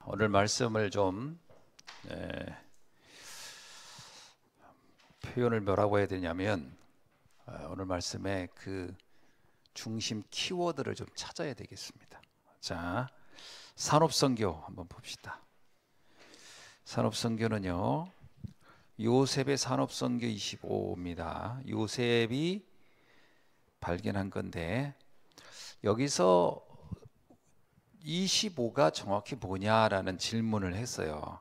오늘 말씀을 좀 에, 표현을 뭐라고 해야 되냐면 오늘 말씀의 그 중심 키워드를 좀 찾아야 되겠습니다. 자, 산업선교 한번 봅시다. 산업선교는요, 요셉의 산업선교 25입니다. 요셉이 발견한 건데, 여기서 25가 정확히 뭐냐라는 질문을 했어요.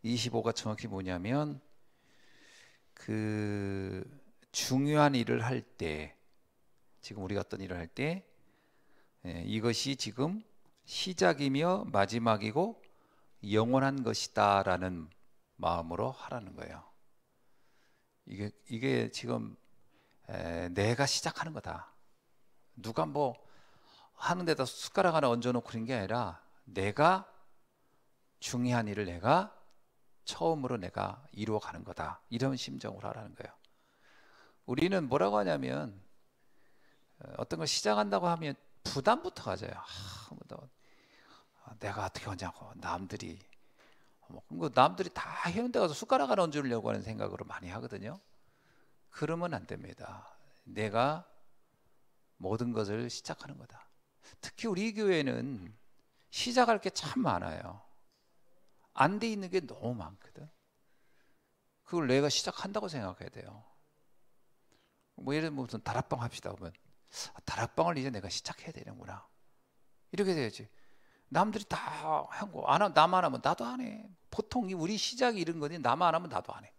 25가 정확히 뭐냐면 그 중요한 일을 할 때, 지금 우리가 어떤 일을 할 때 이것이 지금 시작이며 마지막이고 영원한 것이다 라는 마음으로 하라는 거예요. 이게 지금 내가 시작하는 거다. 누가 뭐 하는 데다 숟가락 하나 얹어놓고 그런 게 아니라 내가 중요한 일을 내가 처음으로 내가 이루어가는 거다. 이런 심정으로 하라는 거예요. 우리는 뭐라고 하냐면 어떤 걸 시작한다고 하면 부담부터 가져요. 내가 어떻게 하냐고. 남들이 남들이 다 해운대 가서 숟가락 하나 얹으려고 하는 생각으로 많이 하거든요. 그러면 안 됩니다. 내가 모든 것을 시작하는 거다. 특히 우리 교회는 시작할 게 참 많아요. 안 돼 있는 게 너무 많거든. 그걸 내가 시작한다고 생각해야 돼요. 뭐 예를 들면 무슨 다락방 합시다 보면 다락방을 이제 내가 시작해야 되는구나. 이렇게 돼야지. 남들이 다 하고 안 하면 나만 하면 나도 안 해. 보통 우리 시작이 이런 거니 나만 안 하면 나도 안 해.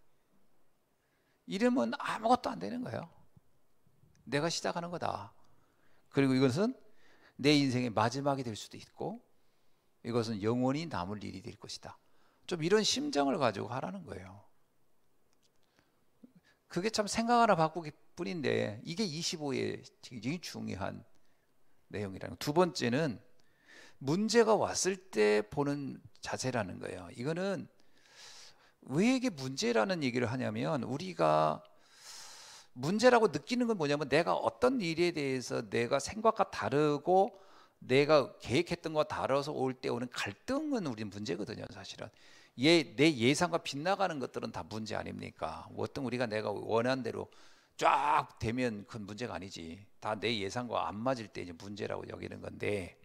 이러면 아무것도 안 되는 거예요. 내가 시작하는 거다. 그리고 이것은 내 인생의 마지막이 될 수도 있고 이것은 영원히 남을 일이 될 것이다. 좀 이런 심정을 가지고 하라는 거예요. 그게 참 생각 하나 바꾸기 뿐인데 이게 25의 굉장히 중요한 내용이라는 거예요. 두 번째는 문제가 왔을 때 보는 자세라는 거예요. 이거는 왜 이게 문제라는 얘기를 하냐면 우리가 문제라고 느끼는 건 뭐냐면 내가 어떤 일에 대해서 내가 생각과 다르고 내가 계획했던 거 다르서 올 때 오는 갈등은 우리는 문제거든요. 사실은 내 예상과 빗나가는 것들은 다 문제 아닙니까? 어떤 우리가 내가 원하는 대로 쫙 되면 그건 문제가 아니지. 다 내 예상과 안 맞을 때 이제 문제라고 여기는 건데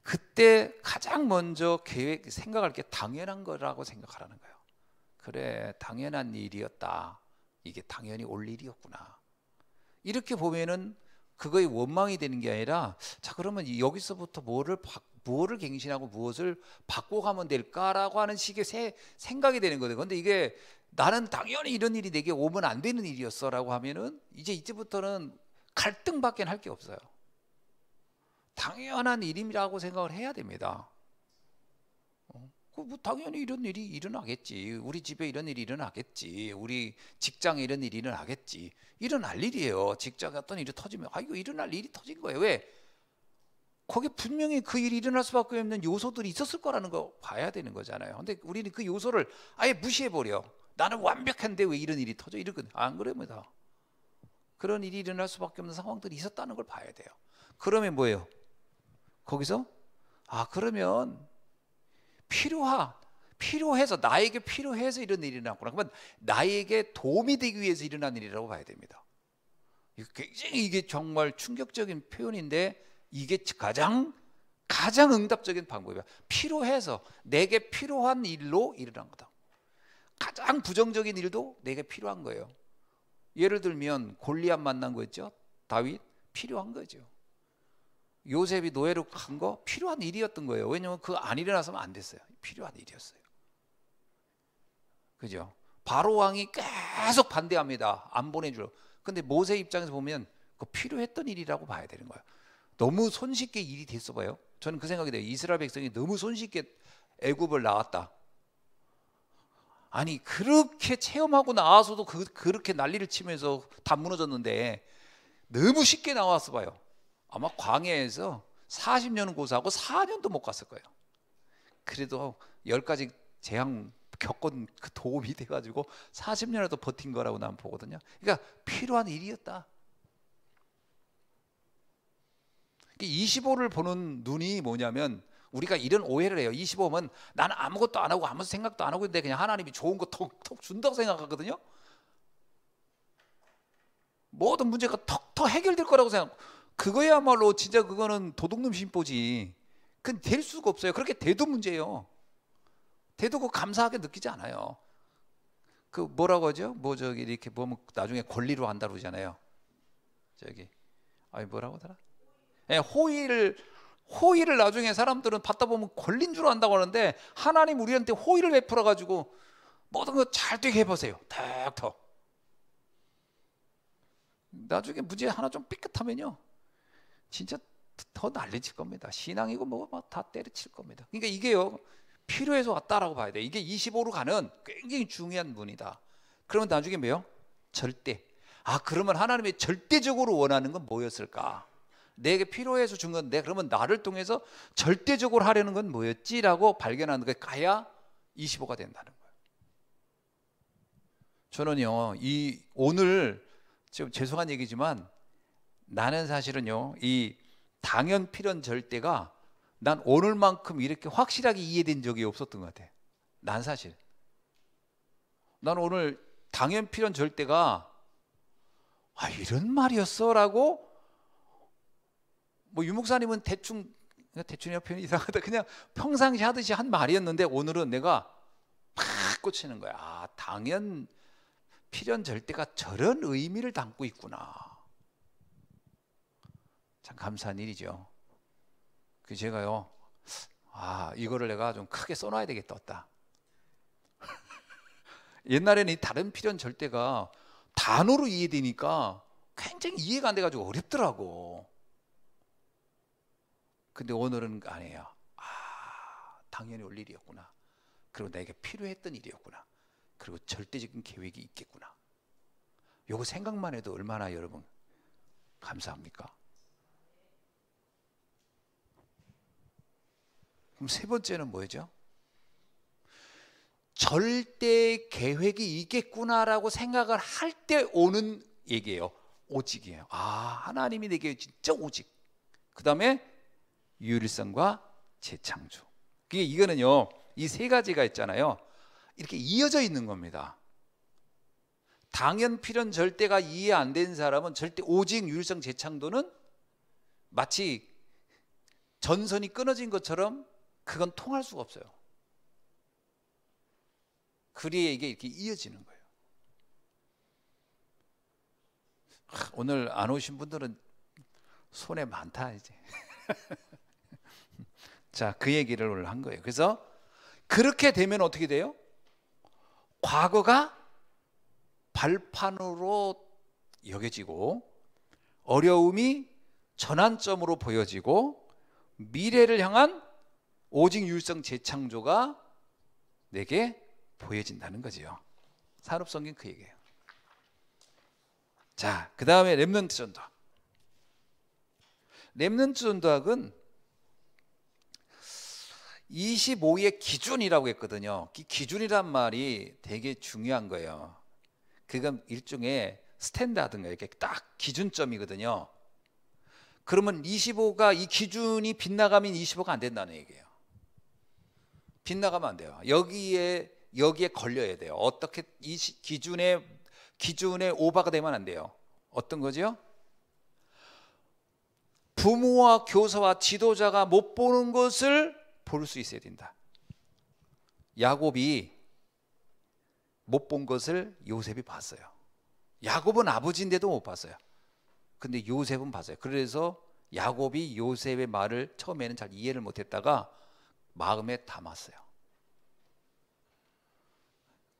그때 가장 먼저 생각할 게 당연한 거라고 생각하라는 거예요. 그래, 당연한 일이었다. 이게 당연히 올 일이었구나. 이렇게 보면은 그거의 원망이 되는 게 아니라 자 그러면 여기서부터 뭐를 갱신하고 무엇을 바꿔가면 될까라고 하는 식의 생각이 되는 거예요. 그런데 이게 나는 당연히 이런 일이 내게 오면 안 되는 일이었어라고 하면은 이제부터는 갈등밖에 할 게 없어요. 당연한 일이라고 생각을 해야 됩니다. 뭐 당연히 이런 일이 일어나겠지. 우리 집에 이런 일이 일어나겠지. 우리 직장에 이런 일이 일어나겠지. 일어날 일이에요. 직장에 어떤 일이 터지면 이거 일어날 일이 터진 거예요. 왜? 거기 분명히 그 일이 일어날 수밖에 없는 요소들이 있었을 거라는 거 봐야 되는 거잖아요. 근데 우리는 그 요소를 아예 무시해버려. 나는 완벽한데 왜 이런 일이 터져? 이러거든. 안 그럽니다. 그런 일이 일어날 수밖에 없는 상황들이 있었다는 걸 봐야 돼요. 그러면 뭐예요? 거기서 그러면 필요해서 나에게 필요해서 이런 일이 일어났구나. 그러면 나에게 도움이 되기 위해서 일어난 일이라고 봐야 됩니다. 굉장히 이게 정말 충격적인 표현인데 이게 가장 응답적인 방법이야. 필요해서 내게 필요한 일로 일어난 거다. 가장 부정적인 일도 내게 필요한 거예요. 예를 들면 골리앗 만난 거 있죠. 다윗 필요한 거죠. 요셉이 노예로 간 거 필요한 일이었던 거예요. 왜냐하면 그거 안 일어났으면 안 됐어요. 필요한 일이었어요. 그죠? 바로 왕이 계속 반대합니다. 안 보내주려. 근데 모세 입장에서 보면 그 필요했던 일이라고 봐야 되는 거예요. 너무 손쉽게 일이 됐어 봐요. 저는 그 생각이 돼요. 이스라엘 백성이 너무 손쉽게 애굽을 나왔다. 아니 그렇게 체험하고 나와서도 그렇게 난리를 치면서 다 무너졌는데 너무 쉽게 나왔어 봐요. 아마 광야에서 40년은 고사하고 4년도 못 갔을 거예요. 그래도 10가지 재앙 겪은 그 도움이 돼가지고 40년이라도 버틴 거라고 난 보거든요. 그러니까 필요한 일이었다. 25를 보는 눈이 뭐냐면 우리가 이런 오해를 해요. 25면 나는 아무것도 안 하고 아무 생각도 안 하고 있는데 그냥 하나님이 좋은 거 톡톡 준다고 생각하거든요. 모든 문제가 턱턱 해결될 거라고 생각. 그거야말로 진짜 그거는 도둑놈 심보지. 그건 될 수가 없어요. 그렇게 돼도 문제예요. 돼도 그 감사하게 느끼지 않아요. 그 뭐라고 하죠? 뭐 저기 이렇게 보면 나중에 권리로 한다 그러잖아요. 저기 아니 뭐라고 하더라? 예, 호의를 나중에 사람들은 받다 보면 권리인 줄 안다고 하는데 하나님 우리한테 호의를 베풀어 가지고 모든 거 잘 되게 해보세요. 탁탁. 나중에 문제 하나 좀 삐끗하면요 진짜 더 난리칠 겁니다. 신앙이고 뭐고 다 때려칠 겁니다. 그러니까 이게요 필요해서 왔다라고 봐야 돼. 이게 25로 가는 굉장히 중요한 문이다. 그러면 나중에 뭐요? 절대. 아 그러면 하나님이 절대적으로 원하는 건 뭐였을까? 내게 필요해서 준 건데 그러면 나를 통해서 절대적으로 하려는 건 뭐였지라고 발견하는 게 가야 25가 된다는 거예요. 저는요 이 오늘 좀 죄송한 얘기지만 나는 사실은요 이 당연 필연 절대가 난 오늘만큼 이렇게 확실하게 이해된 적이 없었던 것 같아. 난 사실 난 오늘 당연 필연 절대가 아 이런 말이었어 라고 뭐 유목사님은 대충이야 표현이 이상하다 그냥 평상시 하듯이 한 말이었는데 오늘은 내가 팍 꽂히는 거야. 아 당연 필연 절대가 저런 의미를 담고 있구나. 참 감사한 일이죠. 그 제가요 아 이거를 내가 좀 크게 써놔야 되겠다 왔다. 옛날에는 이 다른 필연 절대가 단어로 이해되니까 굉장히 이해가 안 돼가지고 어렵더라고. 근데 오늘은 아니에요. 아 당연히 올 일이었구나. 그리고 내게 필요했던 일이었구나. 그리고 절대적인 계획이 있겠구나. 요거 생각만 해도 얼마나 여러분 감사합니까? 그럼 세 번째는 뭐죠? 절대 계획이 있겠구나라고 생각을 할 때 오는 얘기예요. 오직이에요. 아 하나님이 내게 진짜 오직. 그 다음에 유일성과 재창조. 이거는요 이 세 가지가 있잖아요. 이렇게 이어져 있는 겁니다. 당연 필연 절대가 이해 안 된 사람은 절대 오직 유일성 재창조는 마치 전선이 끊어진 것처럼 그건 통할 수가 없어요. 그래야 이게 이렇게 이어지는 거예요. 오늘 안 오신 분들은 손해 많다 이제. 자, 그 얘기를 오늘 한 거예요. 그래서 그렇게 되면 어떻게 돼요? 과거가 발판으로 여겨지고 어려움이 전환점으로 보여지고 미래를 향한 오직 유일성 재창조가 내게 보여진다는 거지요. 산업성경 그 얘기예요. 자, 그 다음에 렘넌트 전도학. 렘넌트 전도학은 25의 기준이라고 했거든요. 기준이란 말이 되게 중요한 거예요. 그건 일종의 스탠다드인가 이렇게 딱 기준점이거든요. 그러면 25가 이 기준이 빗나가면 25가 안 된다는 얘기예요. 빗나가면 안 돼요. 여기에 걸려야 돼요. 어떻게 이 기준에 오버가 되면 안 돼요. 어떤 거죠? 부모와 교사와 지도자가 못 보는 것을 볼 수 있어야 된다. 야곱이 못 본 것을 요셉이 봤어요. 야곱은 아버지인데도 못 봤어요. 근데 요셉은 봤어요. 그래서 야곱이 요셉의 말을 처음에는 잘 이해를 못했다가 마음에 담았어요.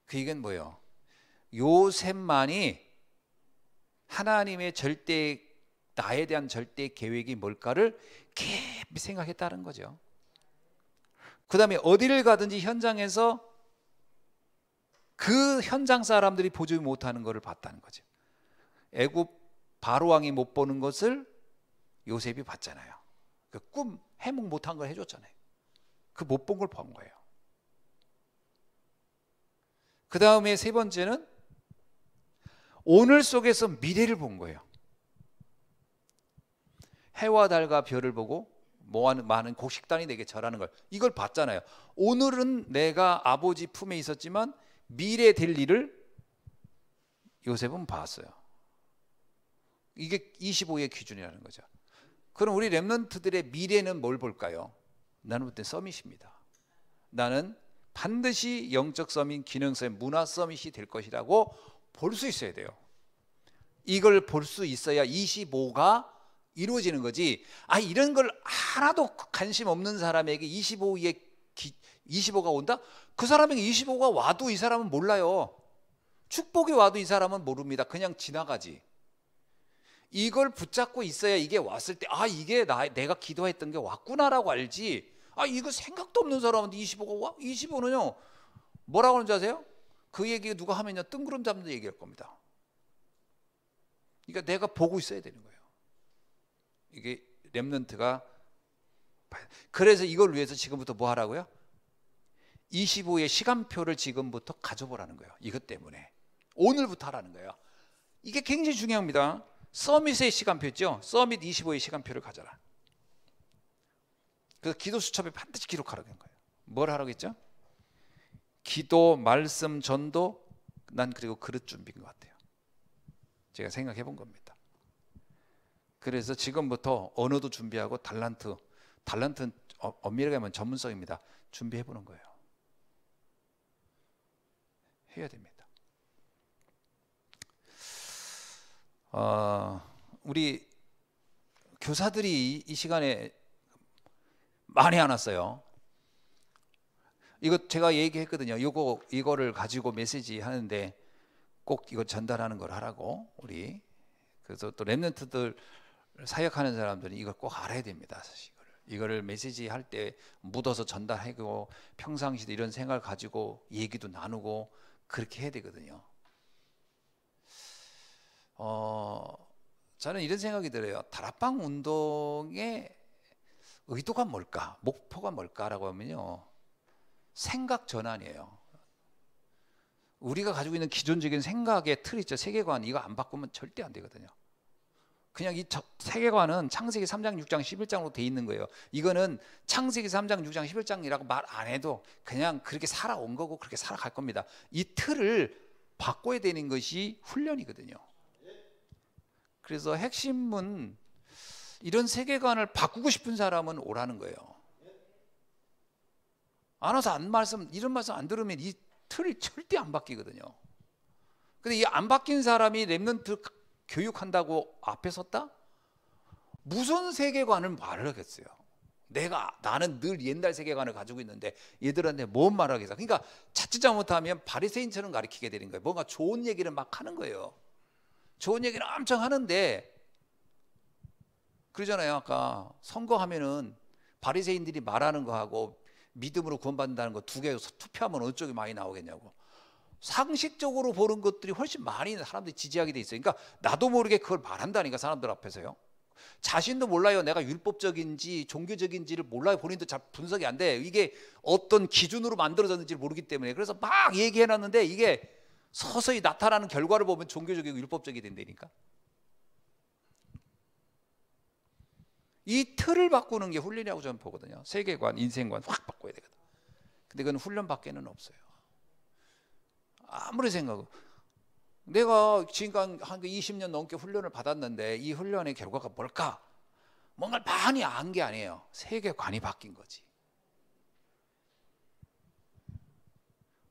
그 얘기는 뭐예요? 요셉만이 하나님의 절대, 나에 대한 절대 계획이 뭘까를 깊이 생각했다는 거죠. 그 다음에 어디를 가든지 현장에서 그 현장 사람들이 보지 못하는 것을 봤다는 거죠. 애굽 바로왕이 못 보는 것을 요셉이 봤잖아요. 그 꿈 해몽 못한 걸 해줬잖아요. 그 못 본 걸 본 거예요. 그 다음에 세 번째는 오늘 속에서 미래를 본 거예요. 해와 달과 별을 보고 많은 곡식단이 내게 절하는 걸, 이걸 봤잖아요. 오늘은 내가 아버지 품에 있었지만 미래 될 일을 요셉은 봤어요. 이게 25의 기준이라는 거죠. 그럼 우리 렘넌트들의 미래는 뭘 볼까요? 나는 볼 때 서밋입니다. 나는 반드시 영적 서밋, 기능 서밋, 문화 서밋이 될 것이라고 볼 수 있어야 돼요. 이걸 볼 수 있어야 25가 이루어지는 거지. 이런 걸 하나도 관심 없는 사람에게 25가 온다? 그 사람에게 25가 와도 이 사람은 몰라요. 축복이 와도 이 사람은 모릅니다. 그냥 지나가지. 이걸 붙잡고 있어야 이게 왔을 때 이게 내가 기도했던 게 왔구나라고 알지. 이거 생각도 없는 사람한테 25가 와? 25는요 뭐라고 하는지 아세요? 그 얘기 누가 하면요 뜬구름 잡는 얘기할 겁니다. 그러니까 내가 보고 있어야 되는 거예요. 이게 렘넌트가. 그래서 이걸 위해서 지금부터 뭐 하라고요? 25의 시간표를 지금부터 가져보라는 거예요. 이것 때문에 오늘부터 하라는 거예요. 이게 굉장히 중요합니다. 서밋의 시간표 있죠? 서밋 25의 시간표를 가져라. 그래서 기도 수첩에 반드시 기록하라는 거예요. 뭘 하라고 했죠? 기도, 말씀, 전도, 난 그리고 그릇 준비인 것 같아요. 제가 생각해 본 겁니다. 그래서 지금부터 언어도 준비하고 달란트는 엄밀하게 하면 전문성입니다. 준비해 보는 거예요. 해야 됩니다. 우리 교사들이 이 시간에 많이 안 왔어요. 이거 제가 얘기했거든요. 이거를 가지고 메시지 하는데 꼭 이거 전달하는 걸 하라고. 우리 그래서 또 렘넌트들 사역하는 사람들은 이걸 꼭 알아야 됩니다. 사실 이거를 메시지 할 때 묻어서 전달하고 평상시도 이런 생각을 가지고 얘기도 나누고 그렇게 해야 되거든요. 저는 이런 생각이 들어요. 다락방 운동의 의도가 뭘까? 목표가 뭘까라고 하면요, 생각 전환이에요. 우리가 가지고 있는 기존적인 생각의 틀 있죠. 세계관, 이거 안 바꾸면 절대 안 되거든요. 그냥 이 세계관은 창세기 3장, 6장, 11장으로 돼 있는 거예요. 이거는 창세기 3장, 6장, 11장이라고 말 안 해도 그냥 그렇게 살아온 거고 그렇게 살아갈 겁니다. 이 틀을 바꿔야 되는 것이 훈련이거든요. 그래서 핵심은 이런 세계관을 바꾸고 싶은 사람은 오라는 거예요. 안 와서 이런 말씀 안 들으면 이 틀이 절대 안 바뀌거든요. 근데 이 안 바뀐 사람이 렘넌트 교육한다고 앞에 섰다? 무슨 세계관을 말을 하겠어요? 나는 늘 옛날 세계관을 가지고 있는데 얘들한테 뭔 말을 하겠어? 그러니까 자칫 잘못하면 바리새인처럼 가르치게 되는 거예요. 뭔가 좋은 얘기를 막 하는 거예요. 좋은 얘기를 엄청 하는데, 그러잖아요. 아까 선거하면은 바리새인들이 말하는 거하고 믿음으로 구원받는다는 거 두 개 투표하면 어느 쪽이 많이 나오겠냐고. 상식적으로 보는 것들이 훨씬 많이 사람들이 지지하게 돼 있어요. 그러니까 나도 모르게 그걸 말한다니까, 사람들 앞에서요. 자신도 몰라요. 내가 율법적인지 종교적인지를 몰라요. 본인도 잘 분석이 안 돼. 이게 어떤 기준으로 만들어졌는지를 모르기 때문에. 그래서 막 얘기해놨는데 이게 서서히 나타나는 결과를 보면 종교적이고 율법적이 된다니까. 이 틀을 바꾸는 게 훈련이라고 저는 보거든요. 세계관, 인생관 확 바꿔야 되거든. 근데 그건 훈련밖에는 없어요. 아무리 생각해도 내가 지금까지 한 20년 넘게 훈련을 받았는데 이 훈련의 결과가 뭘까? 뭔가 많이 안 게 아니에요. 세계관이 바뀐 거지.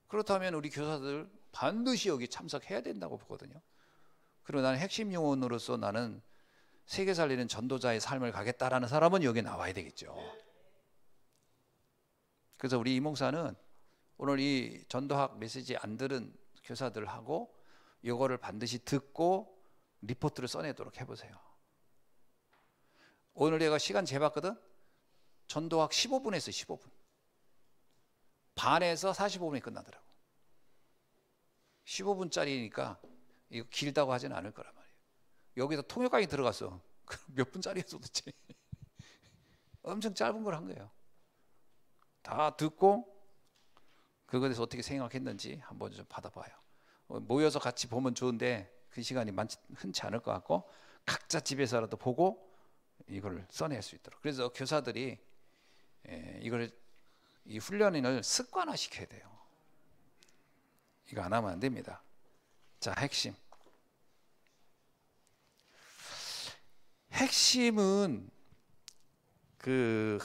그렇다면 우리 교사들 반드시 여기 참석해야 된다고 보거든요. 그리고 나는 핵심 요원으로서 나는 세계 살리는 전도자의 삶을 가겠다라는 사람은 여기 나와야 되겠죠. 그래서 우리 이 목사는 오늘 이 전도학 메시지 안 들은 교사들하고 이거를 반드시 듣고 리포트를 써내도록 해보세요. 오늘 내가 시간 재봤거든. 전도학 15분 했어요. 15분. 반에서 45분이 끝나더라고. 15분짜리니까 이거 길다고 하진 않을 거란 말이에요. 여기서 통역강의 들어갔어. 몇 분짜리였어 도대체. 엄청 짧은 걸 한 거예요. 다 듣고 그거에 대해서 어떻게 생각했는지 한번 좀 받아봐요. 모여서 같이 보면 좋은데 그 시간이 흔치 않을 것 같고 각자 집에서라도 보고 이걸 써낼 수 있도록. 그래서 교사들이 이 훈련을 습관화시켜야 돼요. 이거 안 하면 안 됩니다. 자, 핵심은 그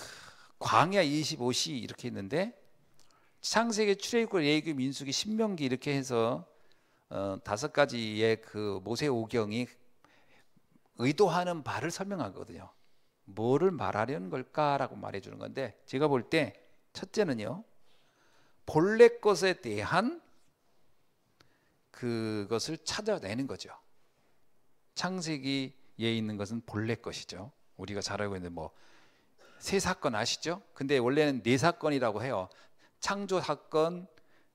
광야 25시 이렇게 있는데 창세기, 출애굽, 레위기, 민수기, 신명기 이렇게 해서 5가지의 그 모세 오경이 의도하는 바를 설명하거든요. 뭐를 말하려는 걸까라고 말해주는 건데, 제가 볼 때 첫째는요, 본래 것에 대한 그것을 찾아내는 거죠. 창세기에 있는 것은 본래 것이죠. 우리가 잘 알고 있는 세 사건 아시죠? 근데 원래는 4사건이라고 해요. 창조 사건,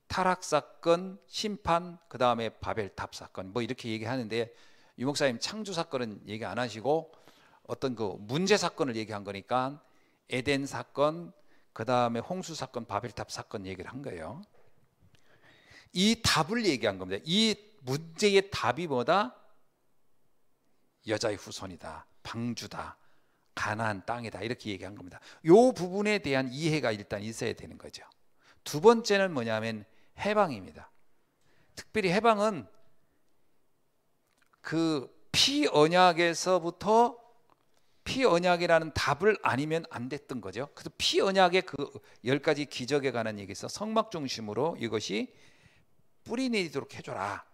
타락 사건, 심판, 그 다음에 바벨탑 사건, 이렇게 얘기하는데, 유 목사님 창조 사건은 얘기 안 하시고 어떤 그 문제 사건을 얘기한 거니까 에덴 사건, 그 다음에 홍수 사건, 바벨탑 사건 얘기를 한 거예요. 이 답을 얘기한 겁니다. 이 문제의 답이 뭐다? 여자의 후손이다, 방주다, 가나안 땅이다, 이렇게 얘기한 겁니다. 이 부분에 대한 이해가 일단 있어야 되는 거죠. 두 번째는 뭐냐면 해방입니다. 특별히 해방은 그 피언약에서부터 피언약이라는 답을 아니면 안 됐던 거죠. 그래서 피언약의 그 10가지 기적에 관한 얘기에서 성막 중심으로 이것이 뿌리 내리도록 해줘라.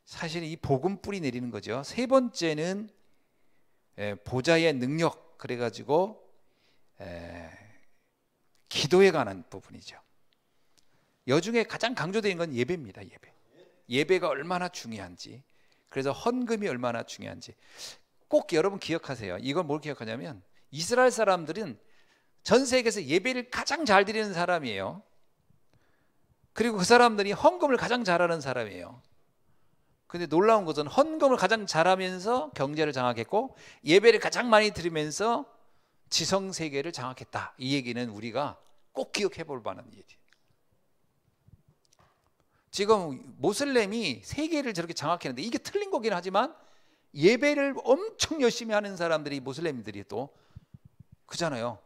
사실 이 복음 뿌리 내리는 거죠. 세 번째는 보좌의 능력, 그래가지고 기도에 관한 부분이죠. 여중에 가장 강조되는 건 예배입니다. 예배가 얼마나 중요한지, 그래서 헌금이 얼마나 중요한지 꼭 여러분 기억하세요. 이건 뭘 기억하냐면, 이스라엘 사람들은 전 세계에서 예배를 가장 잘 드리는 사람이에요. 그리고 그 사람들이 헌금을 가장 잘하는 사람이에요. 근데 놀라운 것은 헌금을 가장 잘하면서 경제를 장악했고, 예배를 가장 많이 드리면서 지성세계를 장악했다. 이 얘기는 우리가 꼭 기억해 볼 만한 얘기예요. 지금 모슬렘이 세계를 저렇게 장악했는데, 이게 틀린 거긴 하지만 예배를 엄청 열심히 하는 사람들이 모슬렘들이 또 그잖아요.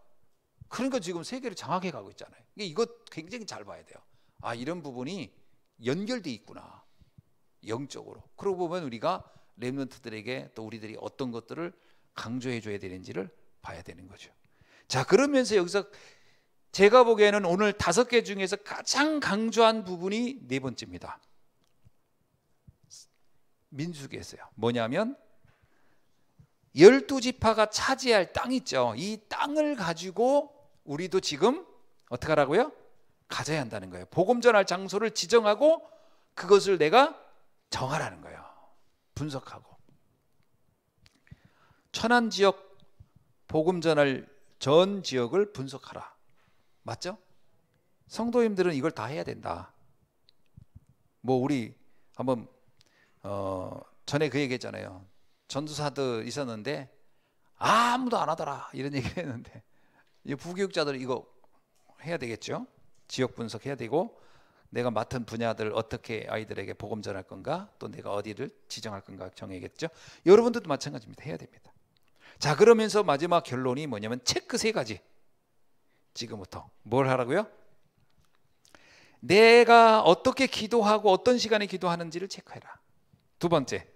그러니까 지금 세계를 장악해 가고 있잖아요. 이거 굉장히 잘 봐야 돼요. 아, 이런 부분이 연결돼 있구나, 영적으로. 그러고 보면 우리가 렘넌트들에게 또 우리들이 어떤 것들을 강조해 줘야 되는지를 봐야 되는 거죠. 자, 그러면서 여기서 제가 보기에는 오늘 5개 중에서 가장 강조한 부분이 4번째입니다. 민수기에서요. 뭐냐면 12지파가 차지할 땅 있죠. 이 땅을 가지고 우리도 지금 어떻게 하라고요? 가져야 한다는 거예요. 복음 전할 장소를 지정하고 그것을 내가 정하라는 거예요. 분석하고. 천안 지역 복음 전할 전 지역을 분석하라. 맞죠? 성도님들은 이걸 다 해야 된다. 우리 한번 전에 그 얘기했잖아요. 전도사들 있었는데 아무도 안 하더라, 이런 얘기를 했는데, 이 부교육자들 이거 해야 되겠죠. 지역 분석해야 되고, 내가 맡은 분야들 어떻게 아이들에게 복음 전할 건가, 또 내가 어디를 지정할 건가 정해야겠죠. 여러분들도 마찬가지입니다. 해야 됩니다. 자, 그러면서 마지막 결론이 뭐냐면 체크 3가지. 지금부터 뭘 하라고요? 내가 어떻게 기도하고 어떤 시간에 기도하는지를 체크해라. 두 번째,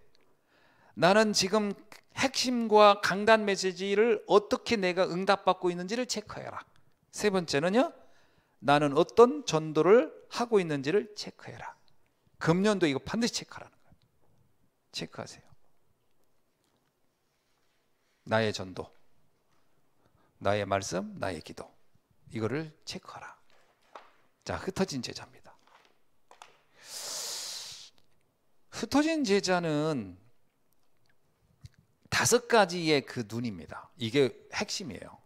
나는 지금 핵심과 강단 메시지를 어떻게 내가 응답받고 있는지를 체크해라. 세 번째는요, 나는 어떤 전도를 하고 있는지를 체크해라. 금년도 이거 반드시 체크하라는 거예요. 체크하세요. 나의 전도, 나의 말씀, 나의 기도, 이거를 체크하라. 자, 흩어진 제자입니다. 흩어진 제자는 5가지의 그 눈입니다. 이게 핵심이에요.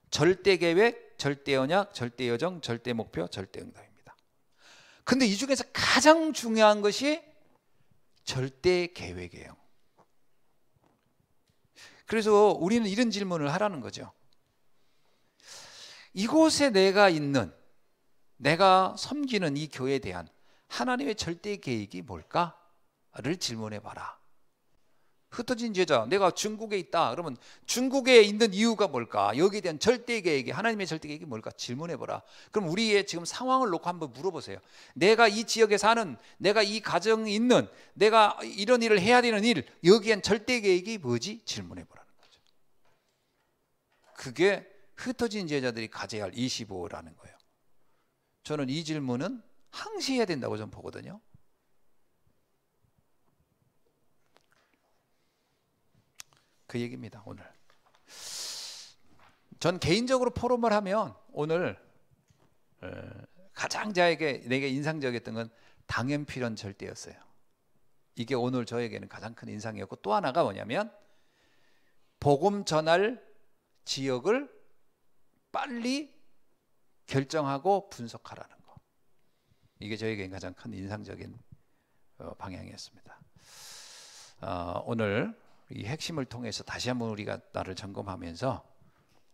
절대 계획, 절대 언약, 절대 여정, 절대 목표, 절대 응답입니다. 근데 이 중에서 가장 중요한 것이 절대 계획이에요. 그래서 우리는 이런 질문을 하라는 거죠. 이곳에 내가 있는, 내가 섬기는 이 교회에 대한 하나님의 절대 계획이 뭘까를 질문해 봐라. 흩어진 제자, 내가 중국에 있다. 그러면 중국에 있는 이유가 뭘까? 여기에 대한 절대 계획이, 하나님의 절대 계획이 뭘까? 질문해보라. 그럼 우리의 지금 상황을 놓고 한번 물어보세요. 내가 이 지역에 사는, 내가 이 가정에 있는, 내가 이런 일을 해야 되는 일, 여기엔 절대 계획이 뭐지? 질문해보라는 거죠. 그게 흩어진 제자들이 가져야 할 25라는 거예요. 저는 이 질문은 항시 해야 된다고 저는 보거든요. 그 얘기입니다. 오늘 전 개인적으로 포럼을 하면 오늘 가장 내게 인상적이었던 건 당연필연 절대였어요. 이게 오늘 저에게는 가장 큰 인상이었고, 또 하나가 뭐냐면 복음 전할 지역을 빨리 결정하고 분석하라는 거. 이게 저에게 가장 큰 인상적인 방향이었습니다. 오늘 이 핵심을 통해서 다시 한번 우리가 나를 점검하면서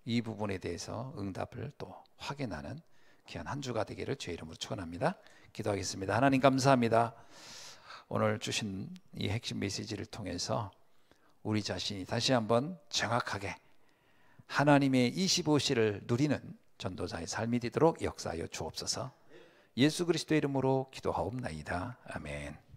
이 부분에 대해서 응답을 또 확인하는 귀한 한 주가 되기를 주의 이름으로 축원합니다. 기도하겠습니다. 하나님 감사합니다. 오늘 주신 이 핵심 메시지를 통해서 우리 자신이 다시 한번 정확하게 하나님의 25시를 누리는 전도자의 삶이 되도록 역사하여 주옵소서. 예수 그리스도의 이름으로 기도하옵나이다. 아멘.